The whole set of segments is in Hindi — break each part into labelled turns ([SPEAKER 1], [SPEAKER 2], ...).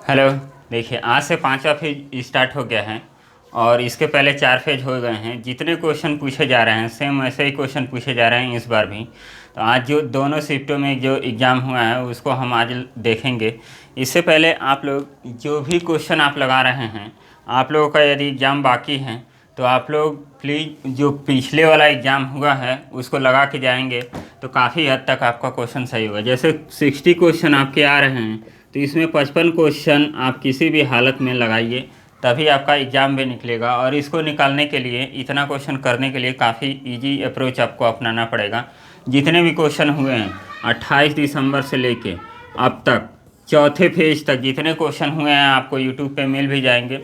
[SPEAKER 1] हेलो। देखिए, आज से पांचवा फेज स्टार्ट हो गया है और इसके पहले चार फेज हो गए हैं। जितने क्वेश्चन पूछे जा रहे हैं सेम वैसे ही क्वेश्चन पूछे जा रहे हैं इस बार भी। तो आज जो दोनों शिफ्टों में जो एग्ज़ाम हुआ है उसको हम आज देखेंगे। इससे पहले आप लोग जो भी क्वेश्चन आप लगा रहे हैं, आप लोगों का यदि एग्ज़ाम बाकी है तो आप लोग प्लीज़ जो पिछले वाला एग्ज़ाम हुआ है उसको लगा के जाएंगे तो काफ़ी हद तक आपका क्वेश्चन सही होगा। जैसे 60 क्वेश्चन आपके आ रहे हैं तो इसमें 55 क्वेश्चन आप किसी भी हालत में लगाइए, तभी आपका एग्ज़ाम भी निकलेगा। और इसको निकालने के लिए, इतना क्वेश्चन करने के लिए काफ़ी इजी अप्रोच आपको अपनाना पड़ेगा। जितने भी क्वेश्चन हुए हैं 28 दिसंबर से लेके अब तक चौथे फेज तक जितने क्वेश्चन हुए हैं आपको यूट्यूब पे मिल भी जाएंगे।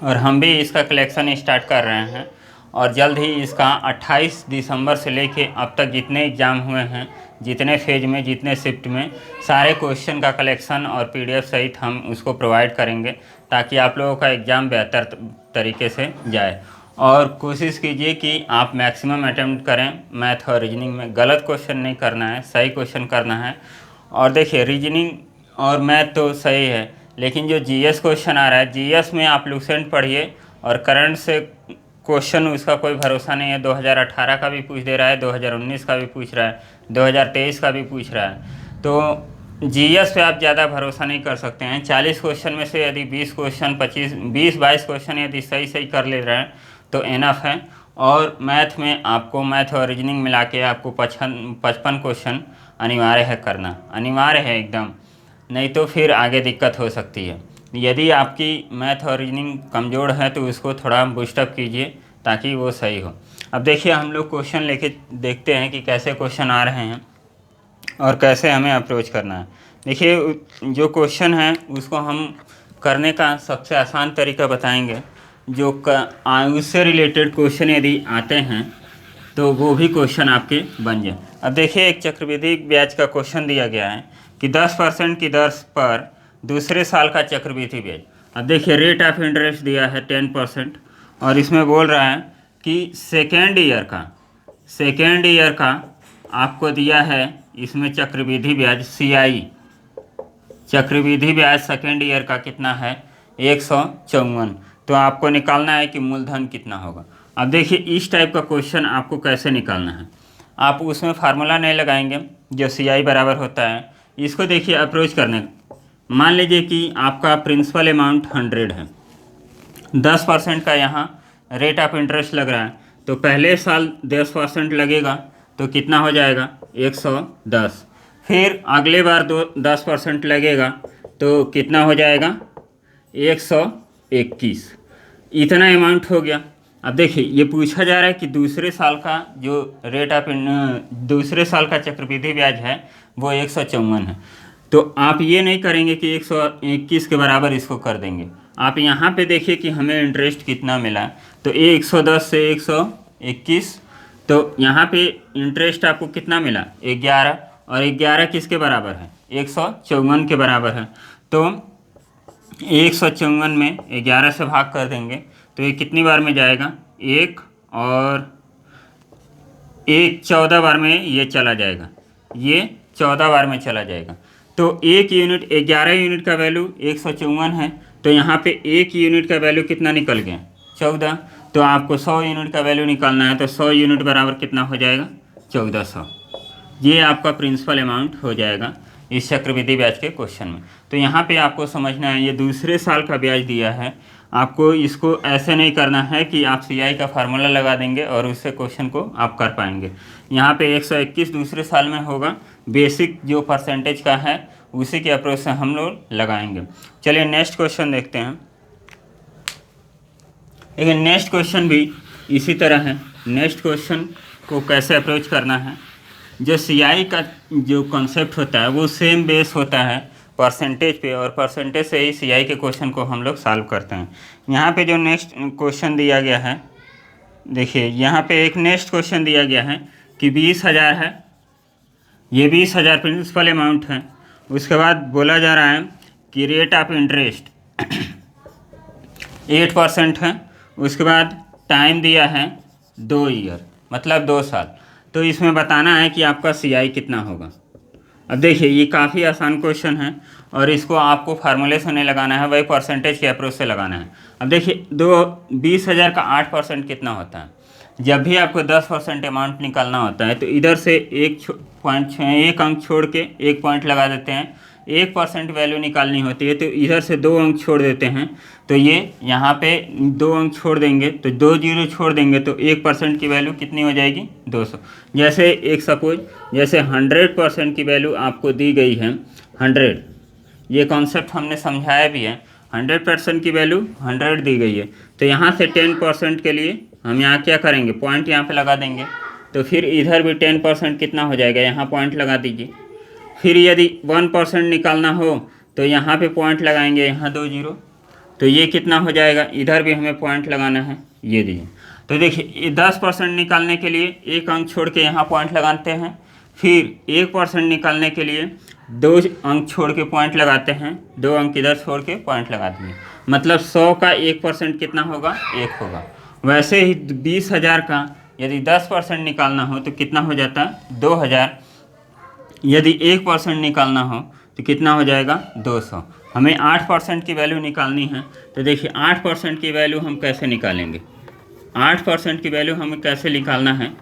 [SPEAKER 1] और हम भी इसका कलेक्शन स्टार्ट कर रहे हैं और जल्द ही इसका 28 दिसंबर से लेके अब तक जितने एग्ज़ाम हुए हैं, जितने फेज में, जितने शिफ्ट में, सारे क्वेश्चन का कलेक्शन और पीडीएफ सहित हम उसको प्रोवाइड करेंगे ताकि आप लोगों का एग्ज़ाम बेहतर तरीके से जाए। और कोशिश कीजिए कि आप मैक्सिमम अटेम्प्ट करें। मैथ और रीजनिंग में गलत क्वेश्चन नहीं करना है, सही क्वेश्चन करना है। और देखिए, रीजनिंग और मैथ तो सही है, लेकिन जो जीएस क्वेश्चन आ रहा है, जीएस में आप लुसेंट पढ़िए और करंट से क्वेश्चन उसका कोई भरोसा नहीं है। 2018 का भी पूछ दे रहा है, 2019 का भी पूछ रहा है, 2023 का भी पूछ रहा है। तो जीएस पे आप ज़्यादा भरोसा नहीं कर सकते हैं। 40 क्वेश्चन में से यदि 20 क्वेश्चन 20-22 क्वेश्चन यदि सही सही कर ले रहे हैं तो इनफ है। और मैथ में आपको, मैथ और रीजनिंग मिला के आपको 55 क्वेश्चन अनिवार्य है करना, अनिवार्य है एकदम, नहीं तो फिर आगे दिक्कत हो सकती है। यदि आपकी मैथ और रीजनिंग कमज़ोर है तो उसको थोड़ा बूस्टअप कीजिए ताकि वो सही हो। अब देखिए, हम लोग क्वेश्चन लेके देखते हैं कि कैसे क्वेश्चन आ रहे हैं और कैसे हमें अप्रोच करना है। देखिए, जो क्वेश्चन है उसको हम करने का सबसे आसान तरीका बताएंगे। जो उससे रिलेटेड क्वेश्चन यदि आते हैं तो वो भी क्वेश्चन आपके बन जाए। अब देखिए, एक चक्रवृद्धि ब्याज का क्वेश्चन दिया गया है कि 10% की दर पर दूसरे साल का चक्रवृद्धि ब्याज। अब देखिए, रेट ऑफ इंटरेस्ट दिया है 10% और इसमें बोल रहा है कि सेकेंड ईयर का आपको दिया है इसमें चक्रवृद्धि ब्याज CI, चक्रवृद्धि ब्याज सेकेंड ईयर का कितना है, 154। तो आपको निकालना है कि मूलधन कितना होगा। अब देखिए, इस टाइप का क्वेश्चन आपको कैसे निकालना है। आप उसमें फार्मूला नहीं लगाएंगे जो CI बराबर होता है। इसको देखिए अप्रोच करने, मान लीजिए कि आपका प्रिंसिपल अमाउंट 100 है, 10% का यहाँ रेट ऑफ इंटरेस्ट लग रहा है, तो पहले साल 10% लगेगा तो कितना हो जाएगा, 110। फिर अगले बार 10% लगेगा तो कितना हो जाएगा, 121। इतना अमाउंट हो गया। अब देखिए, ये पूछा जा रहा है कि दूसरे साल का जो रेट ऑफ दूसरे साल का चक्रवृद्धि ब्याज है वो 154 है। तो आप ये नहीं करेंगे कि 121 के बराबर इसको कर देंगे। आप यहाँ पे देखिए कि हमें इंटरेस्ट कितना मिला, तो 110 से 121, तो यहाँ पे इंटरेस्ट आपको कितना मिला, 11, और 11 किसके बराबर है, 154 के बराबर है। तो 154 में 11 से भाग कर देंगे तो ये कितनी बार में जाएगा, एक, और एक 14 बार में ये चला जाएगा, ये 14 बार में चला जाएगा। तो एक यूनिट, 11 यूनिट का वैल्यू 154 है, तो यहाँ पे एक यूनिट का वैल्यू कितना निकल गया, 14। तो आपको 100 यूनिट का वैल्यू निकालना है, तो 100 यूनिट बराबर कितना हो जाएगा, 1400। ये आपका प्रिंसिपल अमाउंट हो जाएगा इस चक्रवृद्धि ब्याज के क्वेश्चन में। तो यहाँ पे आपको समझना है, ये दूसरे साल का ब्याज दिया है। आपको इसको ऐसे नहीं करना है कि आप CI का फार्मूला लगा देंगे और उससे क्वेश्चन को आप कर पाएंगे। यहाँ पे 121 दूसरे साल में होगा, बेसिक जो परसेंटेज का है उसी के अप्रोच से हम लोग लगाएंगे। चलिए नेक्स्ट क्वेश्चन देखते हैं। लेकिन नेक्स्ट क्वेश्चन भी इसी तरह है। नेक्स्ट क्वेश्चन को कैसे अप्रोच करना है, जो CI का जो कॉन्सेप्ट होता है वो सेम बेस होता है परसेंटेज पे, और परसेंटेज से ही CI के क्वेश्चन को हम लोग सॉल्व करते हैं। यहाँ पे जो नेक्स्ट क्वेश्चन दिया गया है, देखिए यहाँ पे एक नेक्स्ट क्वेश्चन दिया गया है कि 20,000 है, ये 20,000 प्रिंसिपल अमाउंट है। उसके बाद बोला जा रहा है कि रेट ऑफ इंटरेस्ट 8% है। उसके बाद टाइम दिया है 2 ईयर, मतलब 2 साल। तो इसमें बताना है कि आपका CI कितना होगा। अब देखिए ये काफ़ी आसान क्वेश्चन है और इसको आपको फार्मूले से नहीं लगाना है, वही परसेंटेज के अप्रोच से लगाना है। अब देखिए 20,000 का 8% कितना होता है। जब भी आपको 10% अमाउंट निकालना होता है तो इधर से एक अंक छोड़ के एक पॉइंट लगा देते हैं। 1% वैल्यू निकालनी होती है तो इधर से 2 अंक छोड़ देते हैं, तो ये यहाँ पे 2 अंक छोड़ देंगे तो 2 जीरो छोड़ देंगे तो 1% की वैल्यू कितनी हो जाएगी 200। जैसे एक सपोज जैसे 100% की वैल्यू आपको दी गई है 100, ये कॉन्सेप्ट हमने समझाया भी है। 100% की वैल्यू 100 दी गई है तो यहाँ से 10% के लिए हम यहाँ क्या करेंगे, पॉइंट यहाँ पे लगा देंगे। तो फिर इधर भी 10% कितना हो जाएगा, यहाँ पॉइंट लगा दीजिए। फिर यदि 1% निकालना हो तो यहाँ पे पॉइंट लगाएंगे, यहाँ 2 जीरो, तो ये कितना हो जाएगा, इधर भी हमें पॉइंट लगाना है, ये दीजिए। तो देखिए 10% निकालने के लिए एक अंक छोड़ के यहाँ पॉइंट लगाते हैं, फिर 1% निकालने के लिए 2 अंक छोड़ के पॉइंट लगाते हैं, 2 अंक इधर छोड़ के पॉइंट लगा देंगे। मतलब 100 का 1% कितना होगा, 1 होगा। वैसे ही 20,000 का यदि 10% निकालना हो तो कितना हो जाता है 2,000। यदि 1% निकालना हो तो कितना हो जाएगा 200। हमें 8% की वैल्यू निकालनी है तो देखिए 8% की वैल्यू हम कैसे निकालेंगे। 8% की वैल्यू हमें कैसे निकालना है,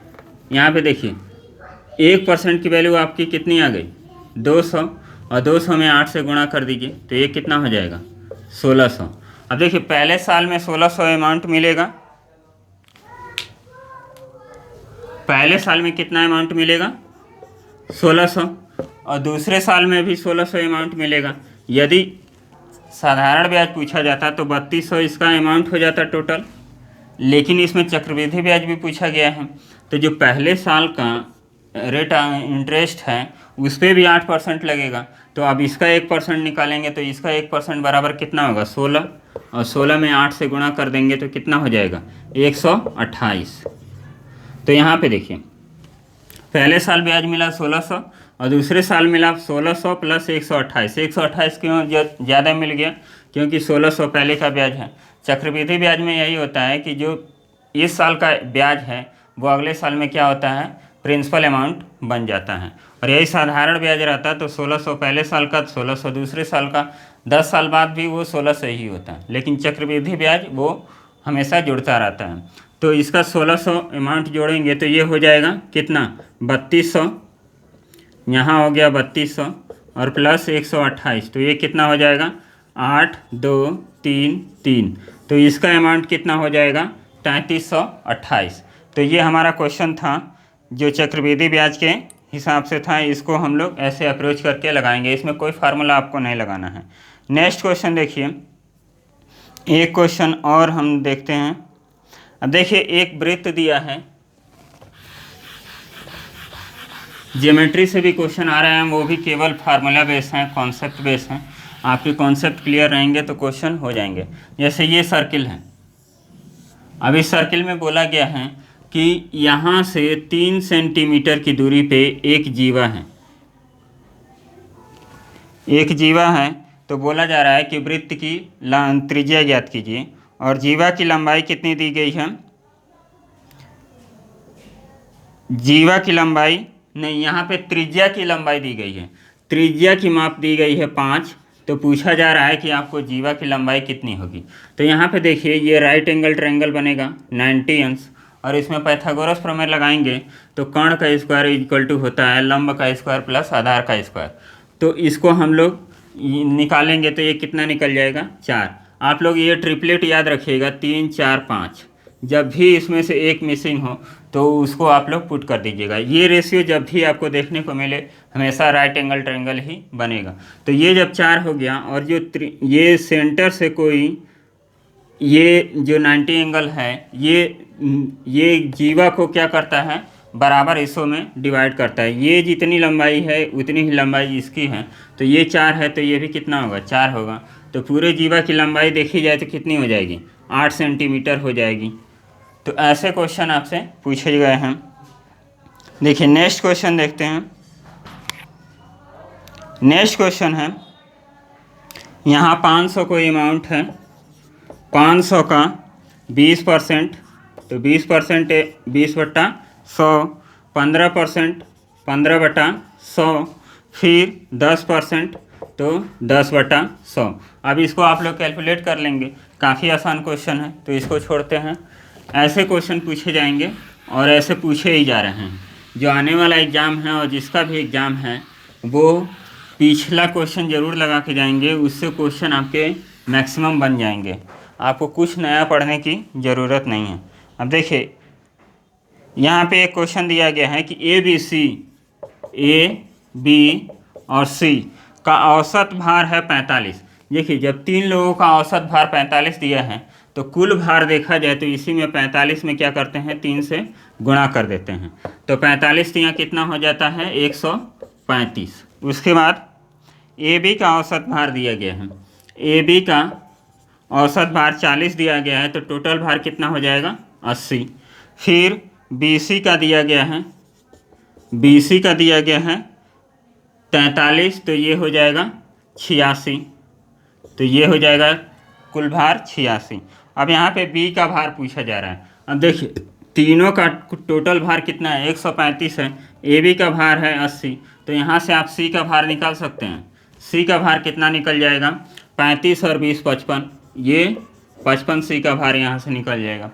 [SPEAKER 1] यहाँ पे देखिए 1% की वैल्यू आपकी कितनी आ गई 200, और 200 में 8 से गुणा कर दीजिए तो ये कितना हो जाएगा 1600। अब देखिए पहले साल में 1600 अमाउंट मिलेगा, पहले साल में कितना अमाउंट मिलेगा 1600, और दूसरे साल में भी 1600 अमाउंट मिलेगा। यदि साधारण ब्याज पूछा जाता तो 3200 इसका अमाउंट हो जाता टोटल, लेकिन इसमें चक्रवृद्धि ब्याज भी पूछा गया है तो जो पहले साल का रेट इंटरेस्ट है उस पर भी 8% लगेगा। तो अब इसका 1% निकालेंगे तो इसका 1% बराबर कितना होगा 16, और 16 में 8 से गुणा कर देंगे तो कितना हो जाएगा 128। तो यहाँ पे देखिए पहले साल ब्याज मिला 1600 और दूसरे साल मिला 1600 प्लस 128। 128 क्यों ज़्यादा मिल गया, क्योंकि 1600 पहले का ब्याज है। चक्रवृद्धि ब्याज में यही होता है कि जो इस साल का ब्याज है वो अगले साल में क्या होता है प्रिंसिपल अमाउंट बन जाता है। और यही साधारण ब्याज रहता है तो 1600 पहले साल का, 1600 दूसरे साल का, 10 साल बाद भी वो 1600 ही होता है। लेकिन चक्रवृद्धि ब्याज वो हमेशा जुड़ता रहता है। तो इसका 1600 अमाउंट जोड़ेंगे तो ये हो जाएगा कितना 3200, यहाँ हो गया 3200 और प्लस 128, तो ये कितना हो जाएगा 8 2 3 3, तो इसका अमाउंट कितना हो जाएगा 3328। तो ये हमारा क्वेश्चन था जो चक्रवृद्धि ब्याज के हिसाब से था। इसको हम लोग ऐसे अप्रोच करके लगाएंगे, इसमें कोई फार्मूला आपको नहीं लगाना है। नेक्स्ट क्वेश्चन देखिए, एक क्वेश्चन और हम देखते हैं। अब देखिए एक वृत्त दिया है, ज्योमेट्री से भी क्वेश्चन आ रहे हैं, वो भी केवल फार्मूला बेस हैं, कॉन्सेप्ट बेस हैं। आपके कॉन्सेप्ट क्लियर रहेंगे तो क्वेश्चन हो जाएंगे। जैसे ये सर्किल है, अब इस सर्किल में बोला गया है कि यहाँ से 3 सेंटीमीटर की दूरी पे एक जीवा है, एक जीवा है। तो बोला जा रहा है कि वृत्त की त्रिज्या ज्ञात कीजिए, और जीवा की लंबाई कितनी दी गई है, जीवा की लंबाई नहीं, यहाँ पे त्रिज्या की लंबाई दी गई है, त्रिज्या की माप दी गई है 5। तो पूछा जा रहा है कि आपको जीवा की लंबाई कितनी होगी। तो यहाँ पे देखिए ये राइट एंगल ट्रायंगल बनेगा 90 अंश, और इसमें पाइथागोरस प्रमेय लगाएंगे तो कर्ण का स्क्वायर इक्वल टू होता है लंब का स्क्वायर प्लस आधार का स्क्वायर। तो इसको हम लोग निकालेंगे तो ये कितना निकल जाएगा 4। आप लोग ये ट्रिपलेट याद रखिएगा 3 4 5, जब भी इसमें से एक मिसिंग हो तो उसको आप लोग पुट कर दीजिएगा। ये रेशियो जब भी आपको देखने को मिले हमेशा राइट एंगल ट्रायंगल ही बनेगा। तो ये जब 4 हो गया, और जो ये सेंटर से कोई ये जो 90 एंगल है ये जीवा को क्या करता है बराबर हिस्सों में डिवाइड करता है। ये जितनी लंबाई है उतनी ही लंबाई इसकी है, तो ये 4 है तो ये भी कितना होगा 4 होगा। तो पूरे जीवा की लंबाई देखी जाए तो कितनी हो जाएगी 8 सेंटीमीटर हो जाएगी। तो ऐसे क्वेश्चन आपसे पूछे गए हैं। देखिए नेक्स्ट क्वेश्चन देखते हैं। नेक्स्ट क्वेश्चन है, यहाँ 500 कोई अमाउंट है, 500 का 20%, तो 20% 20/100, 15% 15/100, फिर 10%, तो 10/100। अब इसको आप लोग कैलकुलेट कर लेंगे, काफ़ी आसान क्वेश्चन है, तो इसको छोड़ते हैं। ऐसे क्वेश्चन पूछे जाएंगे और ऐसे पूछे ही जा रहे हैं। जो आने वाला एग्ज़ाम है और जिसका भी एग्ज़ाम है वो पिछला क्वेश्चन ज़रूर लगा के जाएंगे, उससे क्वेश्चन आपके मैक्सिमम बन जाएंगे। आपको कुछ नया पढ़ने की ज़रूरत नहीं है। अब देखिए यहाँ पे एक क्वेश्चन दिया गया है कि ए बी और सी का औसत भार है 45। देखिए जब तीन लोगों का औसत भार 45 दिया है तो कुल भार देखा जाए तो इसी में 45 में क्या करते हैं, 3 से गुणा कर देते हैं। तो 45 यहाँ कितना हो जाता है, 135। उसके बाद ए बी का औसत भार दिया गया है। ए बी का औसत भार 40 दिया गया है, तो टोटल भार कितना हो जाएगा, 80। फिर बी सी का दिया गया है, बी सी का दिया गया है 43, तो ये हो जाएगा 86। तो ये हो जाएगा कुल भार 86। अब यहाँ पे बी का भार पूछा जा रहा है। अब देखिए तीनों का टोटल भार कितना है, 135 है। ए बी का भार है 80, तो यहाँ से आप सी का भार निकाल सकते हैं। सी का भार कितना निकल जाएगा, 35 और 20 55, ये 55 सी का भार यहाँ से निकल जाएगा।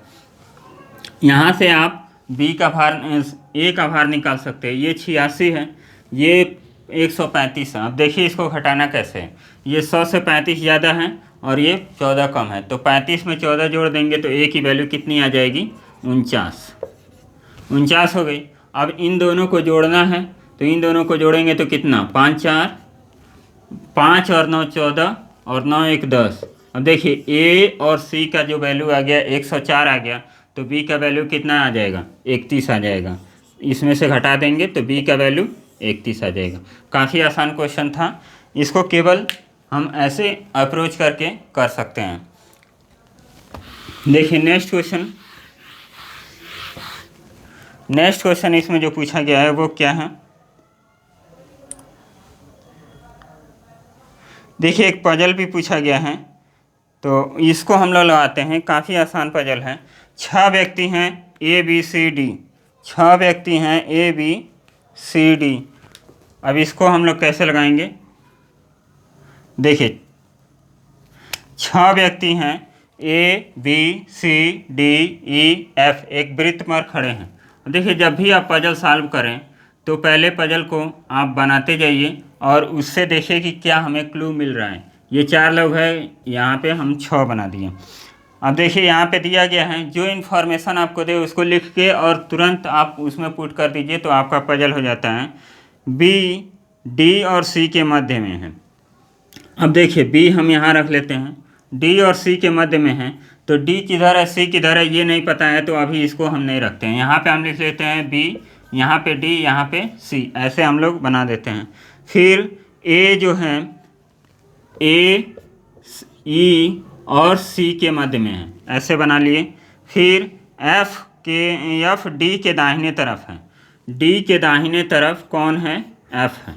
[SPEAKER 1] यहाँ से आप बी का भार, ए का भार निकाल सकते हैं। ये 86 है, ये 135 है। अब देखिए इसको घटाना कैसे है, ये 100 से 35 ज़्यादा है और ये 14 कम है, तो 35 में 14 जोड़ देंगे तो ए की वैल्यू कितनी आ जाएगी, 49 हो गई। अब इन दोनों को जोड़ना है, तो इन दोनों को जोड़ेंगे तो कितना, 5 और 9 14 और 9 1 10। अब देखिए ए और सी का जो वैल्यू आ गया 104 आ गया, तो बी का वैल्यू कितना आ जाएगा, 31 आ जाएगा। इसमें से घटा देंगे तो बी का वैल्यू 31 आ जाएगा। काफ़ी आसान क्वेश्चन था, इसको केवल हम ऐसे अप्रोच करके कर सकते हैं। देखिए नेक्स्ट क्वेश्चन इसमें जो पूछा गया है वो क्या है। देखिए एक पजल भी पूछा गया है, तो इसको हम लोग लगाते हैं। काफ़ी आसान पजल है। 6 व्यक्ति हैं ए बी सी डी, 6 व्यक्ति हैं ए बी सी डी। अब इसको हम लोग कैसे लगाएंगे, देखिए 6 व्यक्ति हैं A B C D E F, एक वृत्त पर खड़े हैं। देखिए जब भी आप पजल सॉल्व करें तो पहले पजल को आप बनाते जाइए और उससे देखिए कि क्या हमें क्लू मिल रहा है। ये 4 लोग हैं, यहाँ पे हम 6 बना दिए। अब देखिए यहाँ पे दिया गया है, जो इन्फॉर्मेशन आपको दे उसको लिख के और तुरंत आप उसमें पुट कर दीजिए तो आपका पजल हो जाता है। बी डी और सी के मध्य में है। अब देखिए बी हम यहाँ रख लेते हैं, डी और सी के मध्य में है, तो डी किधर है सी किधर है ये नहीं पता है, तो अभी इसको हम नहीं रखते हैं। यहाँ पे हम लिख लेते हैं बी, यहाँ पे डी, यहाँ पे सी, ऐसे हम लोग बना देते हैं। फिर ए जो है ए ई और सी के मध्य में है, ऐसे बना लिए। फिर एफ डी के दाहिने तरफ है, डी के दाहिने तरफ कौन है, एफ है।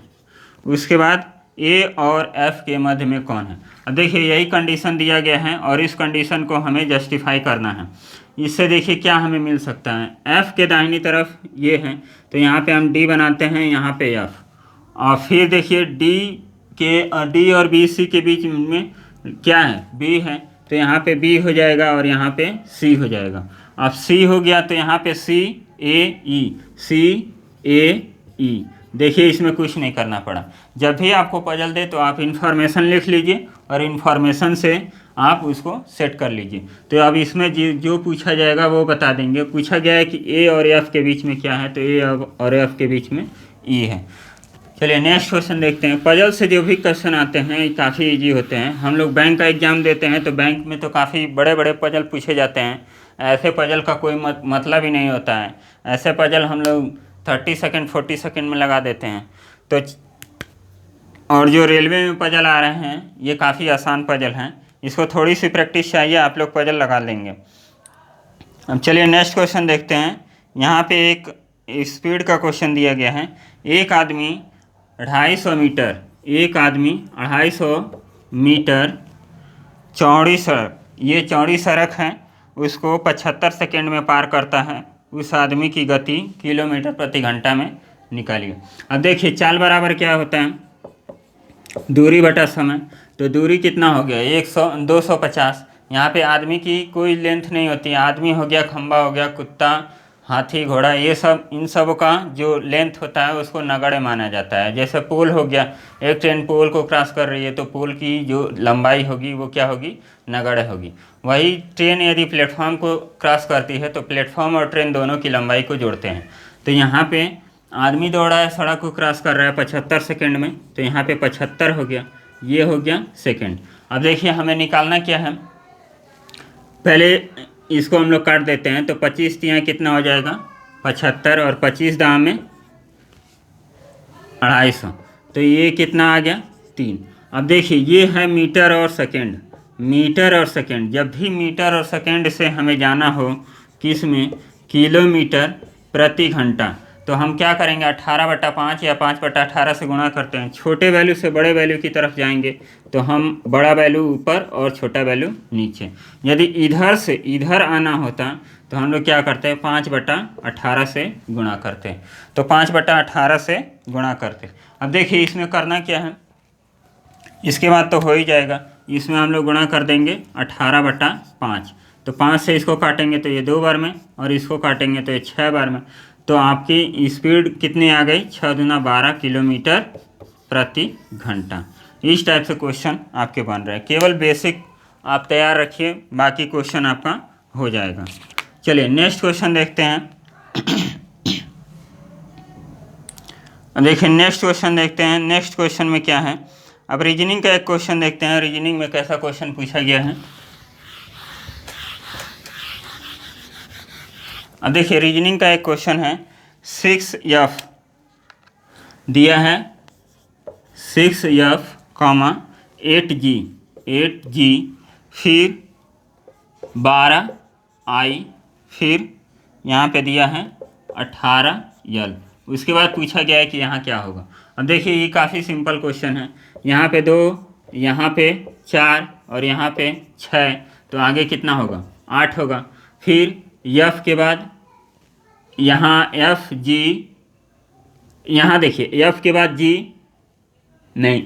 [SPEAKER 1] उसके बाद ए और एफ के मध्य में कौन है। अब देखिए यही कंडीशन दिया गया है और इस कंडीशन को हमें जस्टिफाई करना है। इससे देखिए क्या हमें मिल सकता है, एफ के दाहिनी तरफ ये है, तो यहाँ पे हम डी बनाते हैं, यहाँ पे एफ। और फिर देखिए डी और बी सी के बीच में क्या है, बी है, तो यहाँ पे बी हो जाएगा और यहाँ पे सी हो जाएगा। अब सी हो गया तो यहाँ पे सी ए ई। देखिए इसमें कुछ नहीं करना पड़ा। जब भी आपको पजल दे तो आप इन्फॉर्मेशन लिख लीजिए और इन्फॉर्मेशन से आप उसको सेट कर लीजिए। तो अब इसमें जो पूछा जाएगा वो बता देंगे। पूछा गया है कि ए और एफ के बीच में क्या है, तो ए और एफ के बीच में ई है। चलिए नेक्स्ट क्वेश्चन देखते हैं। पजल से जो भी क्वेश्चन आते हैं ये काफ़ी इजी होते हैं। हम लोग बैंक का एग्ज़ाम देते हैं तो बैंक में तो काफ़ी बड़े बड़े पजल पूछे जाते हैं। ऐसे पजल का कोई मतलब ही नहीं होता है। ऐसे पजल हम लोग 30 सेकंड 40 सेकंड में लगा देते हैं। तो और जो रेलवे में पजल आ रहे हैं ये काफ़ी आसान पजल हैं, इसको थोड़ी सी प्रैक्टिस चाहिए, आप लोग पजल लगा लेंगे। अब चलिए नेक्स्ट क्वेश्चन देखते हैं। यहाँ पे एक स्पीड का क्वेश्चन दिया गया है। एक आदमी 250 मीटर चौड़ी सड़क, ये चौड़ी सड़क है, उसको 75 सेकेंड में पार करता है। उस आदमी की गति किलोमीटर प्रति घंटा में निकालिए। अब देखिए चाल बराबर क्या होता है, दूरी बटा समय। तो दूरी कितना हो गया 100 250। यहाँ पे आदमी की कोई लेंथ नहीं होती है, आदमी हो गया, खंबा हो गया, कुत्ता, हाथी, घोड़ा, ये सब, इन सब का जो लेंथ होता है उसको नगण्य माना जाता है। जैसे पोल हो गया, एक ट्रेन पोल को क्रॉस कर रही है तो पोल की जो लंबाई होगी वो क्या होगी, नगण्य होगी। वही ट्रेन यदि प्लेटफॉर्म को क्रॉस करती है तो प्लेटफॉर्म और ट्रेन दोनों की लंबाई को जोड़ते हैं। तो यहाँ पे आदमी दौड़ा है, सड़क को क्रॉस कर रहा है 75 सेकेंड में, तो यहाँ पे 75 हो गया, ये हो गया सेकेंड। अब देखिए हमें निकालना क्या है, पहले इसको हम लोग काट देते हैं। तो 25 तिया कितना हो जाएगा 75, और 25 दाम में 250, तो ये कितना आ गया 3। अब देखिए ये है मीटर और सेकेंड, मीटर और सेकेंड। जब भी मीटर और सेकेंड से हमें जाना हो किस में, किलोमीटर प्रति घंटा, तो हम क्या करेंगे 18/5 या 5/18 से गुणा करते हैं। छोटे वैल्यू से बड़े वैल्यू की तरफ जाएंगे तो हम बड़ा वैल्यू ऊपर और छोटा वैल्यू नीचे। यदि इधर से इधर आना होता तो हम लोग क्या करते हैं 5/18 से गुणा करते हैं, तो 5/18 से गुणा करते। अब देखिए इसमें करना क्या है, इसके बाद तो हो ही जाएगा, इसमें हम लोग गुणा कर देंगे 18/5। तो 5 से इसको काटेंगे तो ये 2 बार में, और इसको काटेंगे तो ये 6 बार में। तो आपकी स्पीड कितनी आ गई 6 दूना 12 किलोमीटर प्रति घंटा। इस टाइप से क्वेश्चन आपके बन रहे हैं। केवल बेसिक आप तैयार रखिए, बाकी क्वेश्चन आपका हो जाएगा। चलिए नेक्स्ट क्वेश्चन देखते हैं। देखिए नेक्स्ट क्वेश्चन देखते हैं। नेक्स्ट क्वेश्चन में क्या है, अब रीजनिंग का एक क्वेश्चन देखते हैं। रीजनिंग में कैसा क्वेश्चन पूछा गया है। अब देखिए रीजनिंग का एक क्वेश्चन है, 6F दिया है, 6F, 8G, फिर 12I, फिर यहाँ पे दिया है 18L। उसके बाद पूछा गया है कि यहाँ क्या होगा। अब देखिए ये काफ़ी सिंपल क्वेश्चन है। यहाँ पे 2, यहाँ पे 4 और यहाँ पे 6, तो आगे कितना होगा 8 होगा। फिर F के बाद यहाँ FG, यहाँ देखिए F के बाद G नहीं,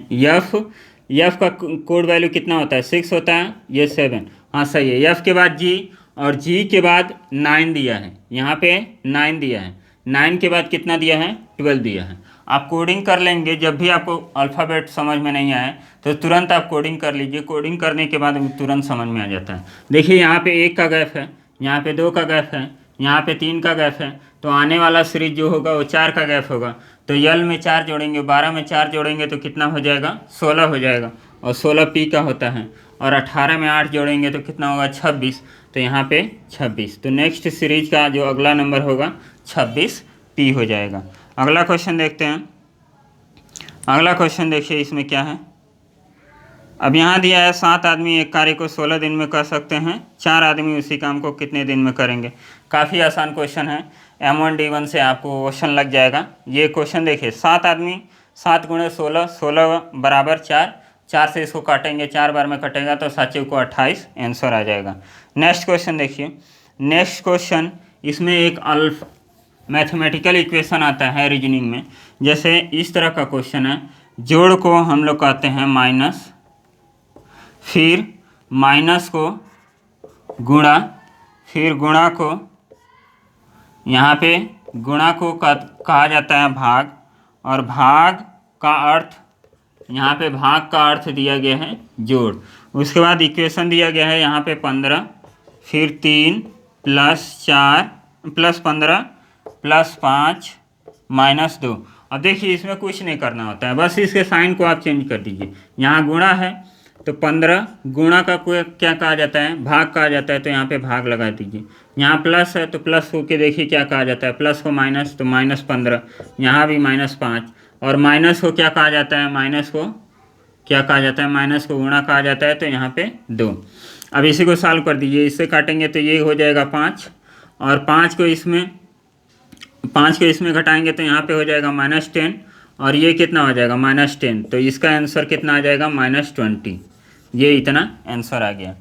[SPEAKER 1] F का कोड वैल्यू कितना होता है 6 होता है, ये 7, हाँ सही है। F के बाद G और G के बाद 9 दिया है, यहाँ पे 9 दिया है, 9 के बाद कितना दिया है 12 दिया है। आप कोडिंग कर लेंगे, जब भी आपको अल्फ़ाबेट समझ में नहीं आए तो तुरंत आप कोडिंग कर लीजिए। कोडिंग करने के बाद तुरंत समझ में आ जाता है। देखिए यहाँ पे 1 का गैप है, यहाँ पे 2 का गैप है, यहाँ पे 3 का गैप है, तो आने वाला सीरीज जो होगा वो 4 का गैप होगा। तो यल में 4 जोड़ेंगे, 12 में 4 जोड़ेंगे तो कितना हो जाएगा 16 हो जाएगा, और 16 पी का होता है। और 18 में 8 जोड़ेंगे तो कितना होगा 26, तो यहाँ पे 26। तो नेक्स्ट सीरीज का जो अगला नंबर होगा 26 पी हो जाएगा। अगला क्वेश्चन देखते हैं। अगला क्वेश्चन देखिए इसमें क्या है। अब यहाँ दिया है 7 आदमी एक कार्य को 16 दिन में कर सकते हैं, 4 आदमी उसी काम को कितने दिन में करेंगे। काफ़ी आसान क्वेश्चन है, M1D1 से आपको क्वेश्चन लग जाएगा। ये क्वेश्चन देखिए 7 आदमी, 7 × 16, 16 बराबर 4, 4 से इसको काटेंगे, 4 बार में कटेगा तो 7 को 28 आंसर आ जाएगा। नेक्स्ट क्वेश्चन देखिए। नेक्स्ट क्वेश्चन, इसमें एक मैथमेटिकल इक्वेशन आता है रीजनिंग में। जैसे इस तरह का क्वेश्चन है, जोड़ को हम लोग कहते हैं माइनस, फिर माइनस को गुणा, फिर गुणा को यहाँ पे गुणा को कहा जाता है भाग, और भाग का अर्थ यहाँ पे भाग का अर्थ दिया गया है जोड़। उसके बाद इक्वेशन दिया गया है यहाँ पे 15, फिर 3 + 4 + 15 + 5 - 2। अब देखिए इसमें कुछ नहीं करना होता है, बस इसके साइन को आप चेंज कर दीजिए। यहाँ गुणा है तो 15 गुणा का कोई क्या कहा जाता है भाग कहा जाता है, तो यहाँ पे भाग लगा दीजिए। यहाँ प्लस है तो प्लस हो के देखिए क्या कहा जाता है, प्लस को माइनस तो -15, यहाँ भी -5, और माइनस को क्या कहा जाता है, माइनस को क्या कहा जाता है, माइनस को गुणा कहा जाता है, तो यहाँ पे 2। अब इसी को सॉल्व कर दीजिए, इससे काटेंगे तो ये हो जाएगा 5, और 5 को इसमें घटाएंगे तो यहाँ पे हो जाएगा -10, और ये कितना हो जाएगा -10, तो इसका आंसर कितना आ जाएगा -20। ये इतना आंसर आ गया।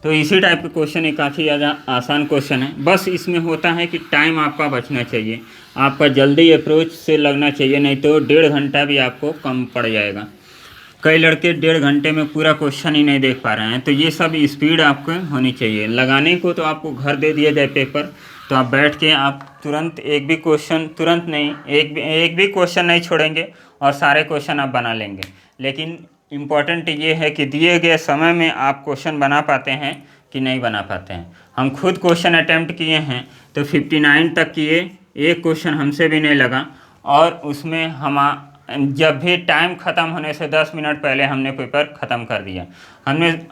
[SPEAKER 1] तो इसी टाइप के क्वेश्चन है, काफ़ी ज़्यादा आसान क्वेश्चन है। बस इसमें होता है कि टाइम आपका बचना चाहिए, आपका जल्दी अप्रोच से लगना चाहिए, नहीं तो 1.5 घंटा भी आपको कम पड़ जाएगा। कई लड़के 1.5 घंटे में पूरा क्वेश्चन ही नहीं देख पा रहे हैं। तो ये सब स्पीड आपको होनी चाहिए। लगाने को तो आपको घर दे दिया जाए पेपर, तो आप बैठ के आप तुरंत एक भी क्वेश्चन, तुरंत नहीं, एक भी क्वेश्चन नहीं छोड़ेंगे और सारे क्वेश्चन आप बना लेंगे। लेकिन इम्पॉर्टेंट ये है कि दिए गए समय में आप क्वेश्चन बना पाते हैं कि नहीं बना पाते हैं। हम खुद क्वेश्चन अटैम्प्ट किए हैं तो 59 तक किए, एक क्वेश्चन हमसे भी नहीं लगा, और उसमें जब भी टाइम ख़त्म होने से 10 मिनट पहले हमने पेपर ख़त्म कर दिया।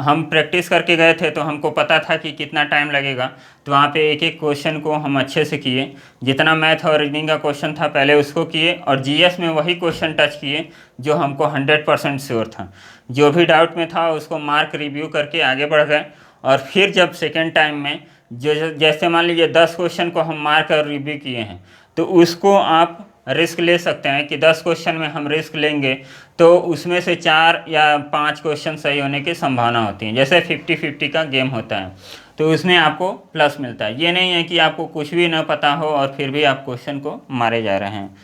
[SPEAKER 1] हम प्रैक्टिस करके गए थे तो हमको पता था कि कितना टाइम लगेगा, तो वहाँ पे एक एक क्वेश्चन को हम अच्छे से किए। जितना मैथ और रीजनिंग का क्वेश्चन था पहले उसको किए, और जीएस में वही क्वेश्चन टच किए जो हमको 100% श्योर था। जो भी डाउट में था उसको मार्क रिव्यू करके आगे बढ़ गए। और फिर जब सेकेंड टाइम में जैसे मान लीजिए 10 क्वेश्चन को हम मार्क और रिव्यू किए हैं, तो उसको आप रिस्क ले सकते हैं कि 10 क्वेश्चन में हम रिस्क लेंगे तो उसमें से 4 या 5 क्वेश्चन सही होने की संभावना होती है। जैसे 50-50 का गेम होता है, तो उसमें आपको प्लस मिलता है। ये नहीं है कि आपको कुछ भी ना पता हो और फिर भी आप क्वेश्चन को मारे जा रहे हैं।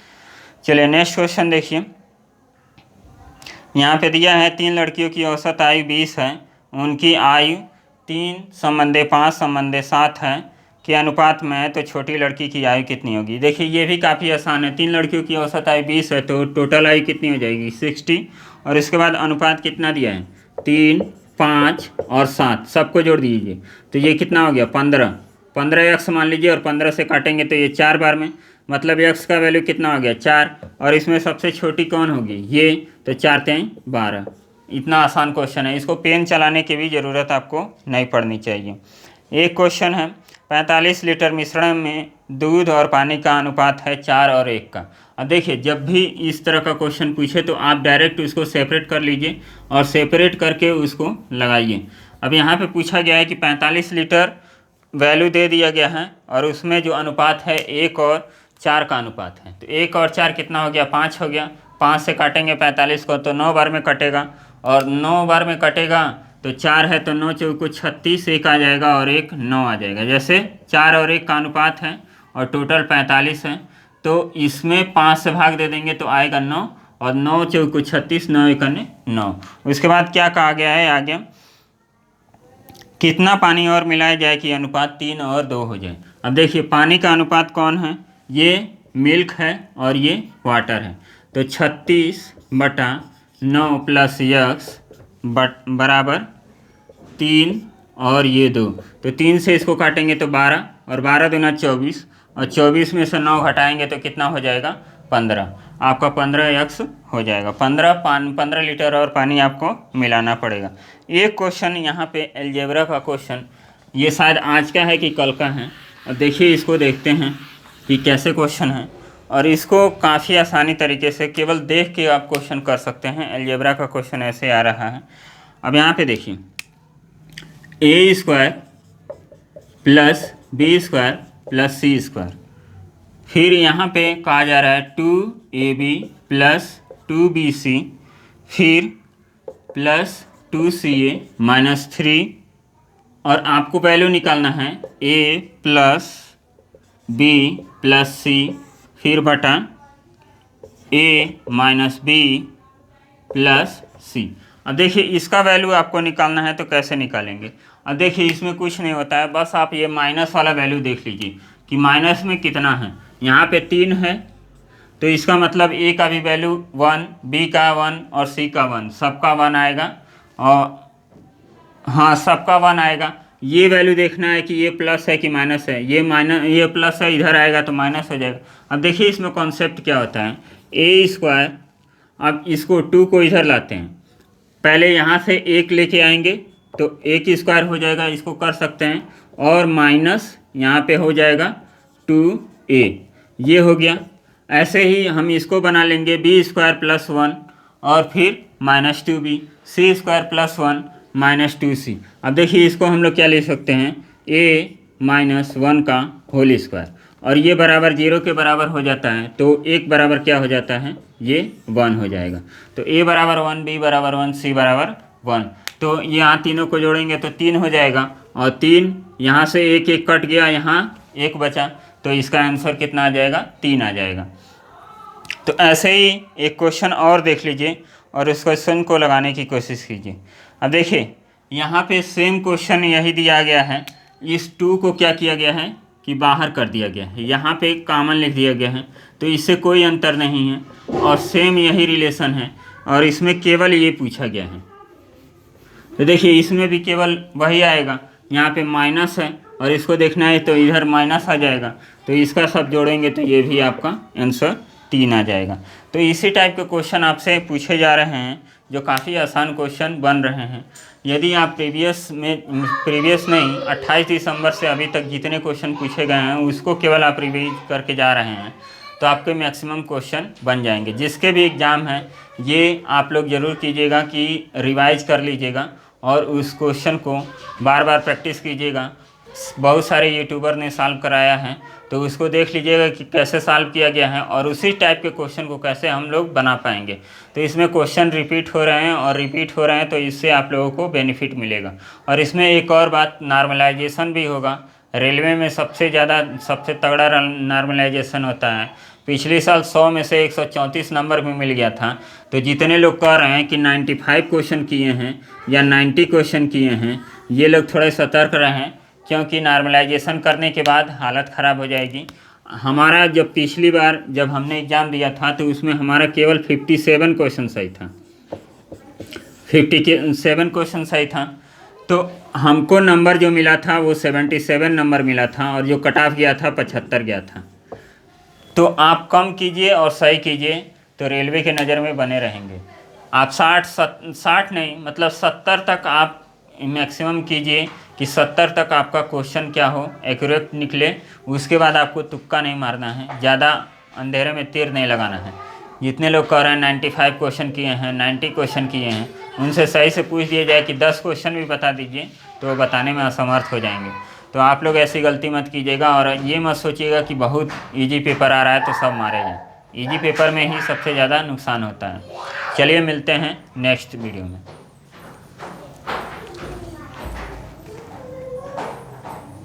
[SPEAKER 1] चलिए नेक्स्ट क्वेश्चन देखिए। यहाँ पे दिया है 3 लड़कियों की औसत आयु 20 है, उनकी आयु 3:5:7 है के अनुपात में है, तो छोटी लड़की की आयु कितनी होगी। देखिए ये भी काफ़ी आसान है। 3 लड़कियों की औसत आयु 20 है, तो टोटल आयु कितनी हो जाएगी 60, और इसके बाद अनुपात कितना दिया है 3, 5 और 7, सबको जोड़ दीजिए तो ये कितना हो गया 15 एक्स मान लीजिए, और 15 से काटेंगे तो ये 4 बार में, मतलब एक्स का वैल्यू कितना हो गया 4, और इसमें सबसे छोटी कौन होगी ये, तो 4×3=12। इतना आसान क्वेश्चन है, इसको पेन चलाने की भी ज़रूरत आपको नहीं पड़नी चाहिए। एक क्वेश्चन है 45 लीटर मिश्रण में दूध और पानी का अनुपात है 4 और 1 का। अब देखिए जब भी इस तरह का क्वेश्चन पूछे तो आप डायरेक्ट उसको सेपरेट कर लीजिए और सेपरेट करके उसको लगाइए। अब यहाँ पे पूछा गया है कि 45 लीटर वैल्यू दे दिया गया है और उसमें जो अनुपात है 1 और 4 का अनुपात है, तो 1 और 4 कितना हो गया 5 हो गया। 5 से काटेंगे 45 को तो 9 बार में कटेगा, और 9 बार में कटेगा तो 4 है तो 9 चौको 36, 1 आ जाएगा और 1 9 आ जाएगा। जैसे 4 और 1 का अनुपात है और टोटल 45 है, तो इसमें 5 से भाग दे देंगे तो आएगा 9, और 9 चौको 36, 9 एकने 9। उसके बाद क्या कहा गया है आगे, कितना पानी और मिलाया जाए कि अनुपात 3 और 2 हो जाए। अब देखिए पानी का अनुपात कौन है, ये मिल्क है और ये वाटर है, तो 36/9 प्लस यक्स बराबर 3 और ये 2, तो 3 से इसको काटेंगे तो 12, और 12 दूना 24, और 24 में से 9 घटाएंगे तो कितना हो जाएगा 15। आपका 15 एक्स हो जाएगा। 15 लीटर और पानी आपको मिलाना पड़ेगा। एक क्वेश्चन यहाँ पे अलजेब्रा का क्वेश्चन, ये शायद आज का है कि कल का है। अब देखिए इसको देखते हैं कि कैसे क्वेश्चन है, और इसको काफ़ी आसानी तरीके से केवल देख के आप क्वेश्चन कर सकते हैं। अलजेब्रा का क्वेश्चन ऐसे आ रहा है। अब यहाँ पे देखिए a² + b² + c², फिर यहाँ पे कहा जा रहा है 2ab + 2bc, फिर +2ca - 3, और आपको वैल्यू निकालना है a + b + c, फिर बटा a - b + c। अब देखिए इसका वैल्यू आपको निकालना है, तो कैसे निकालेंगे। अब देखिए इसमें कुछ नहीं होता है, बस आप ये माइनस वाला वैल्यू देख लीजिए कि माइनस में कितना है। यहाँ पे 3 है, तो इसका मतलब a का भी वैल्यू 1, b का 1 और c का 1, सबका 1 आएगा। और हाँ सबका 1 आएगा। ये वैल्यू देखना है कि ये प्लस है कि माइनस है। ये प्लस है, इधर आएगा तो माइनस हो जाएगा। अब देखिए इसमें कॉन्सेप्ट क्या होता है, a², अब इसको 2 को इधर लाते हैं, पहले यहाँ से 1 लेके आएंगे तो 1² हो जाएगा, इसको कर सकते हैं, और माइनस यहाँ पे हो जाएगा 2a, ये हो गया। ऐसे ही हम इसको बना लेंगे b² + 1 और फिर -2b, c² + 1 -2c। अब देखिए इसको हम लोग क्या ले सकते हैं, a - 1 का होल स्क्वायर, और ये बराबर 0 के बराबर हो जाता है, तो 1 बराबर क्या हो जाता है, ये 1 हो जाएगा। तो a बराबर 1, b बराबर 1, c बराबर 1। तो यहाँ तीनों को जोड़ेंगे तो 3 हो जाएगा, और 3 यहाँ से एक एक कट गया, यहाँ 1 बचा, तो इसका आंसर कितना आ जाएगा, 3 आ जाएगा। तो ऐसे ही एक क्वेश्चन और देख लीजिए और उस क्वेश्चन को लगाने की कोशिश कीजिए। अब देखिए यहाँ पे सेम क्वेश्चन यही दिया गया है, इस 2 को क्या किया गया है कि बाहर कर दिया गया है, यहाँ पे कॉमन लिख दिया गया है, तो इससे कोई अंतर नहीं है और सेम यही रिलेशन है, और इसमें केवल ये पूछा गया है। तो देखिए इसमें भी केवल वही आएगा, यहाँ पे माइनस है और इसको देखना है तो इधर माइनस आ जाएगा, तो इसका सब जोड़ेंगे तो ये भी आपका आंसर 3 आ जाएगा। तो इसी टाइप के क्वेश्चन आपसे पूछे जा रहे हैं जो काफ़ी आसान क्वेश्चन बन रहे हैं। यदि आप प्रीवियस नहीं 28 दिसंबर से अभी तक जितने क्वेश्चन पूछे गए हैं उसको केवल आप रिवीज करके जा रहे हैं तो आपके मैक्सिमम क्वेश्चन बन जाएंगे। जिसके भी एग्ज़ाम हैं ये आप लोग ज़रूर कीजिएगा कि रिवाइज कर लीजिएगा और उस क्वेश्चन को बार बार प्रैक्टिस कीजिएगा। बहुत सारे यूट्यूबर ने सॉल्व कराया है तो उसको देख लीजिएगा कि कैसे सॉल्व किया गया है और उसी टाइप के क्वेश्चन को कैसे हम लोग बना पाएंगे। तो इसमें क्वेश्चन रिपीट हो रहे हैं तो इससे आप लोगों को बेनिफिट मिलेगा। और इसमें एक और बात, नॉर्मलाइजेशन भी होगा। रेलवे में सबसे तगड़ा नॉर्मलाइजेशन होता है। पिछले साल 100 में से 134 नंबर भी मिल गया था। तो जितने लोग कह रहे हैं कि 95 क्वेश्चन किए हैं या 90 क्वेश्चन किए हैं, ये लोग थोड़े सतर्क रहें, क्योंकि नॉर्मलाइजेशन करने के बाद हालत ख़राब हो जाएगी। हमारा जब पिछली बार जब हमने एग्ज़ाम दिया था तो उसमें हमारा केवल 57 क्वेश्चन सही था, 57 क्वेश्चन सही था। तो हमको नंबर जो मिला था वो 77 नंबर मिला था और जो कट ऑफ गया था 75 गया था। तो आप कम कीजिए और सही कीजिए तो रेलवे के नज़र में बने रहेंगे। आप 60 नहीं मतलब 70 तक आप मैक्सिमम कीजिए कि 70 तक आपका क्वेश्चन क्या हो, एक्यूरेट निकले। उसके बाद आपको तुक्का नहीं मारना है, ज़्यादा अंधेरे में तीर नहीं लगाना है। जितने लोग कह रहे हैं 95 क्वेश्चन किए हैं, 90 क्वेश्चन किए हैं, उनसे सही से पूछ दिया जाए कि 10 क्वेश्चन भी बता दीजिए तो वो बताने में असमर्थ हो जाएंगे। तो आप लोग ऐसी गलती मत कीजिएगा और ये मत सोचिएगा कि बहुत ईजी पेपर आ रहा है तो सब मारे जाएँ। ईजी पेपर में ही सबसे ज़्यादा नुकसान होता है। चलिए मिलते हैं नेक्स्ट वीडियो में।